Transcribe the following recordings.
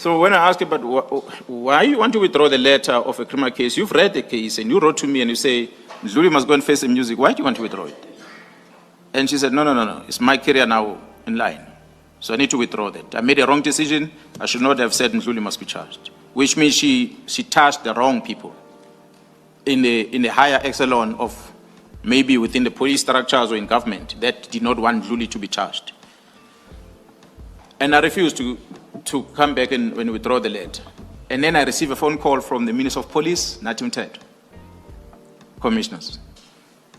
So when I ask you, but why you want to withdraw the letter of a criminal case, you've read the case and you wrote to me and you say, Ndluli must go and face the music. Why do you want to withdraw it? And she said, no. It's my career now in line. So I need to withdraw that. I made a wrong decision. I should not have said Ndluli must be charged. Which means she touched the wrong people in the higher echelon of maybe within the police structures or in government that did not want Ndluli to be charged. And I refused to come back and withdraw the letter. And then I received a phone call from the Minister of Police, Nathi Mthethwa, commissioners.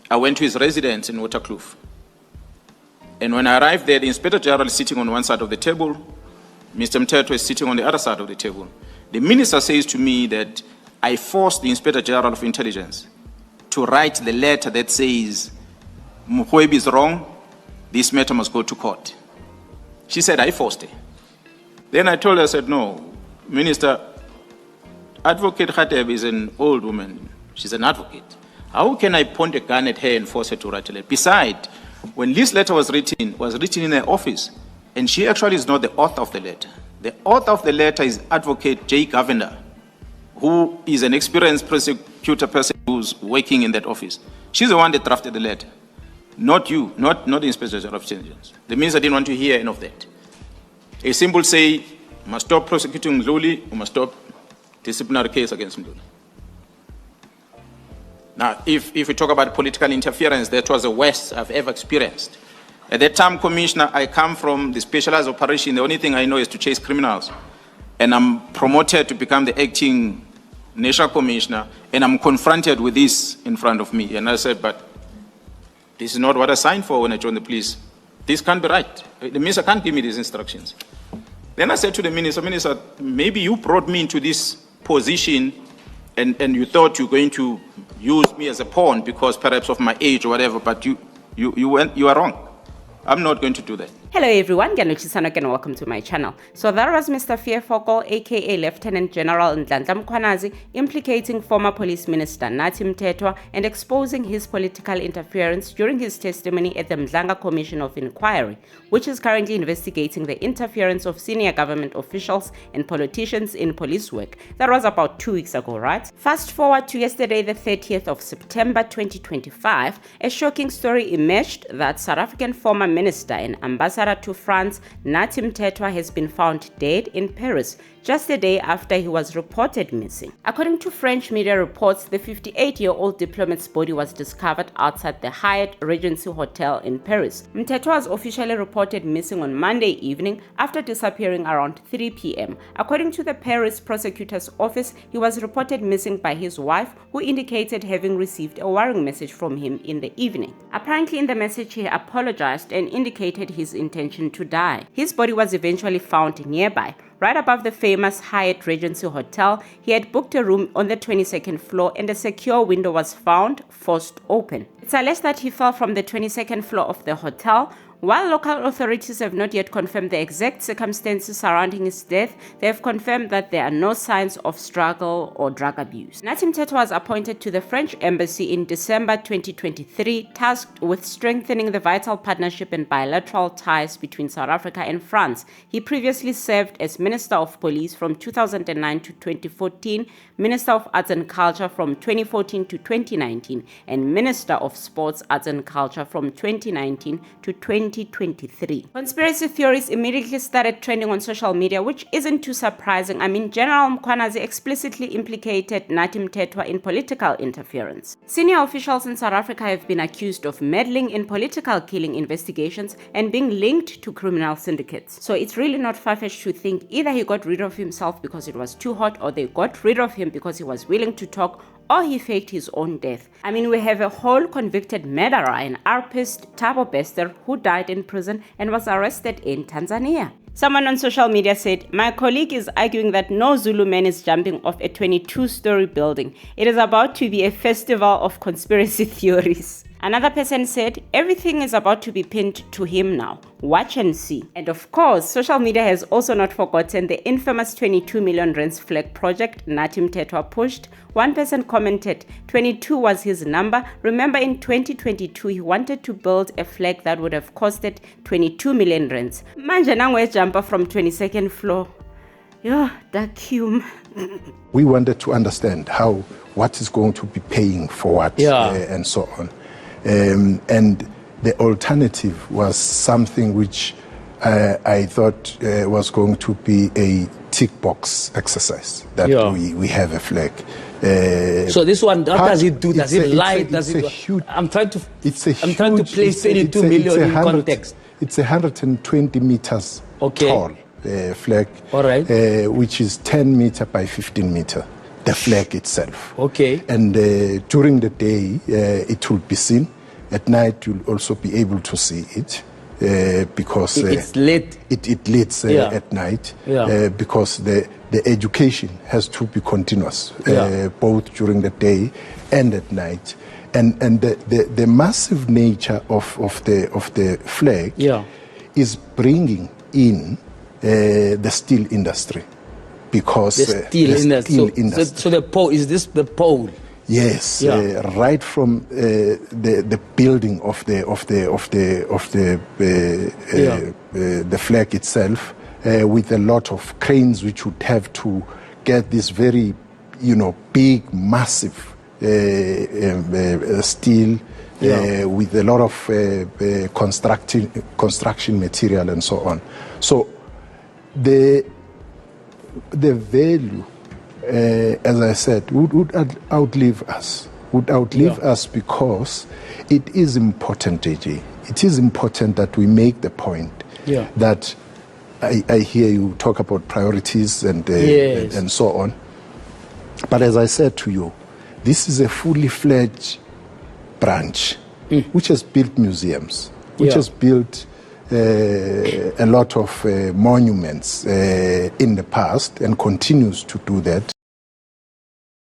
I went to his residence in Waterkloof. And when I arrived there, the Inspector General is sitting on one side of the table, Mr. Mthethwa is sitting on the other side of the table. The minister says to me that I forced the Inspector General of Intelligence to write the letter that says, Mkhwebi is wrong, this matter must go to court. She said, I forced her. Then I told her, I said, no, Minister, Advocate Khateb is an old woman. She's an advocate. How can I point a gun at her and force her to write a letter? Besides, when this letter was written in her office, and she actually is not the author of the letter. The author of the letter is Advocate J. Governor, who is an experienced prosecutor person who's working in that office. She's the one that drafted the letter. Not you, not the Inspector General of Intelligence. The minister didn't want to hear any of that. A simple say, you must stop prosecuting Ndluli, you must stop disciplinary case against Ndluli. Now, if we talk about political interference, that was the worst I've ever experienced. At that time, Commissioner, I come from the specialized operation. The only thing I know is to chase criminals. And I'm promoted to become the acting National Commissioner, and I'm confronted with this in front of me. And I said, but this is not what I signed for when I joined the police. This can't be right. The minister can't give me these instructions. Then I said to the minister, maybe you brought me into this position and you thought you were going to use me as a pawn because perhaps of my age or whatever, but you are wrong. I'm not going to do that. Hello everyone, Ngiyanotshisana and welcome to my channel. So that was Mr. Fearfokol, aka Lieutenant General Nhlanhla Mkhwanazi, implicating former Police Minister Nathi Mthethwa and exposing his political interference during his testimony at the Madlanga Commission of Inquiry, which is currently investigating the interference of senior government officials and politicians in police work. That was about 2 weeks ago, right? Fast forward to yesterday, the 30th of September 2025, a shocking story emerged that South African former minister and ambassador to France, Nathi Mthethwa, has been found dead in Paris just a day after he was reported missing. According to French media reports, the 58-year-old diplomat's body was discovered outside the Hyatt Regency Hotel in Paris. Mthethwa was officially reported missing on Monday evening after disappearing around 3 p.m. According to the Paris prosecutor's office, he was reported missing by his wife, who indicated having received a worrying message from him in the evening. Apparently in the message he apologized and indicated his intention to die. His body was eventually found nearby. Right above the famous Hyatt Regency Hotel, he had booked a room on the 22nd floor and a secure window was found forced open. It's alleged that he fell from the 22nd floor of the hotel. While local authorities have not yet confirmed the exact circumstances surrounding his death, they have confirmed that there are no signs of struggle or drug abuse. Nathi Mthethwa was appointed to the French embassy in December 2023, tasked with strengthening the vital partnership and bilateral ties between South Africa and France. He previously served as Minister of Police from 2009 to 2014, Minister of Arts and Culture from 2014 to 2019, and Minister of Sports, Arts and Culture from 2019 to 2023. Conspiracy theories immediately started trending on social media, which isn't too surprising. I mean, General Mkhwanazi explicitly implicated Nathi Mthethwa in political interference. Senior officials in South Africa have been accused of meddling in political killing investigations and being linked to criminal syndicates. So it's really not far-fetched to think either he got rid of himself because it was too hot, or they got rid of him because he was willing to talk, or he faked his own death. I mean, we have a whole convicted murderer and rapist, Thabo Bester, who died in prison and was arrested in Tanzania. Someone on social media said, "My colleague is arguing that no Zulu man is jumping off a 22-story building. It is about to be a festival of conspiracy theories." Another person said, "Everything is about to be pinned to him now. Watch and see." And of course, social media has also not forgotten the infamous 22 million rands flag project Nathi Mthethwa pushed. One person commented, 22 was his number. Remember, in 2022, he wanted to build a flag that would have costed 22 million rands. Manje nangwe jumper from 22nd floor. Yeah, vacuum. We wanted to understand what is going to be paying for what, and so on. And the alternative was something which I thought was going to be a tick box exercise, that we have a flag. So this one, what does it do? Does it light? I'm trying to place 22 million in context. It's 120 meters tall flag, all right, which is 10 meter by 15 meter, the flag itself. Okay. And during the day, it will be seen. At night, you'll also be able to see it. Because it's lit. It lit at night, because the education has to be continuous, both during the day and at night, and the massive nature of the flag is bringing in the steel industry, because the steel industry. So the pole, is this the pole? Yes, right from the building of the flag itself, with a lot of cranes which would have to get this very, big, massive steel, with a lot of construction material and so on. So the value, as I said, would outlive us. Us, because it is important, JJ. It is important that we make the point that I hear you talk about priorities and so on. But as I said to you, this is a fully fledged branch which has built museums, which has built a lot of monuments in the past and continues to do that.